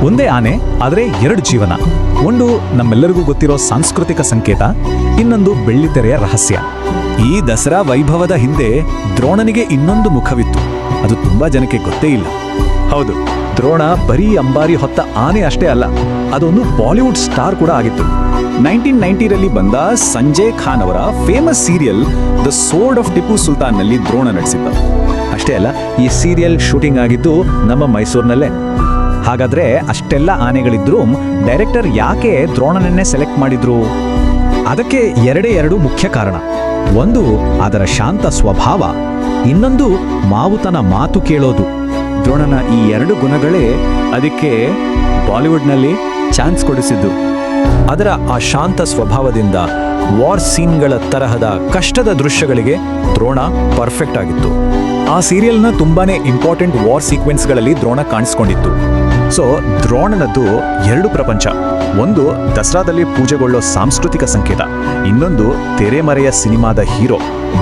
ಒಂದೇ ಆನೆ ಆದರೆ ಎರಡು ಜೀವನ. ಒಂದು ನಮ್ಮೆಲ್ಲರಿಗೂ ಗೊತ್ತಿರೋ ಸಾಂಸ್ಕೃತಿಕ ಸಂಕೇತ, ಇನ್ನೊಂದು ಬೆಳ್ಳಿತೆರೆಯ ರಹಸ್ಯ. ಈ ದಸರಾ ವೈಭವದ ಹಿಂದೆ ದ್ರೋಣನಿಗೆ ಇನ್ನೊಂದು ಮುಖವಿತ್ತು. ಅದು ತುಂಬಾ ಜನಕ್ಕೆ ಗೊತ್ತೇ ಇಲ್ಲ. ಹೌದು, ದ್ರೋಣ ಬರೀ ಅಂಬಾರಿ ಹೊತ್ತ ಆನೆ ಅಷ್ಟೇ ಅಲ್ಲ, ಅದೊಂದು ಬಾಲಿವುಡ್ ಸ್ಟಾರ್ ಕೂಡ ಆಗಿತ್ತು. 1990ರಲ್ಲಿ ಬಂದ ಸಂಜಯ್ ಖಾನ್ ಅವರ famous serial the sword of Tipu ಸುಲ್ತಾನ್ನಲ್ಲಿ ದ್ರೋಣ ನಟಿಸಿದ್ದ. ಅಷ್ಟೇ ಅಲ್ಲ, ಈ ಸೀರಿಯಲ್ ಶೂಟಿಂಗ್ ಆಗಿದ್ದು ನಮ್ಮ ಮೈಸೂರಿನಲ್ಲೇ. ಹಾಗಾದ್ರೆ ಅಷ್ಟೆಲ್ಲ ಆನೆಗಳಿದ್ರೂ ಡೈರೆಕ್ಟರ್ ಯಾಕೆ ದ್ರೋಣನನ್ನೇ ಸೆಲೆಕ್ಟ್ ಮಾಡಿದ್ರು? ಅದಕ್ಕೆ ಎರಡು ಮುಖ್ಯ ಕಾರಣ. ಒಂದು ಅದರ ಶಾಂತ ಸ್ವಭಾವ, ಇನ್ನೊಂದು ಮಾವುತನ ಮಾತು ಕೇಳೋದು. ದ್ರೋಣನ ಈ ಎರಡು ಗುಣಗಳೇ ಅದಕ್ಕೆ ಬಾಲಿವುಡ್ನಲ್ಲಿ ಚಾನ್ಸ್ ಕೊಡಿಸಿದ್ದು. ಅದರ ಆ ಶಾಂತ ಸ್ವಭಾವದಿಂದ ವಾರ್ ಸೀನ್ಗಳ ತರಹದ ಕಷ್ಟದ ದೃಶ್ಯಗಳಿಗೆ ದ್ರೋಣ ಪರ್ಫೆಕ್ಟ್ ಆಗಿತ್ತು. ಆ ಸೀರಿಯಲ್ನ ತುಂಬಾನೇ ಇಂಪಾರ್ಟೆಂಟ್ ವಾರ್ ಸೀಕ್ವೆನ್ಸ್ಗಳಲ್ಲಿ ದ್ರೋಣ ಕಾಣಿಸ್ಕೊಂಡಿತ್ತು. ಸೊ ದ್ರೋಣನದ್ದು ಎರಡು ಪ್ರಪಂಚ. ಒಂದು ದಸರಾದಲ್ಲಿ ಪೂಜೆಗೊಳ್ಳೋ ಸಾಂಸ್ಕೃತಿಕ ಸಂಕೇತ, ಇನ್ನೊಂದು ತೆರೆಮರೆಯ ಸಿನಿಮಾದ ಹೀರೋ.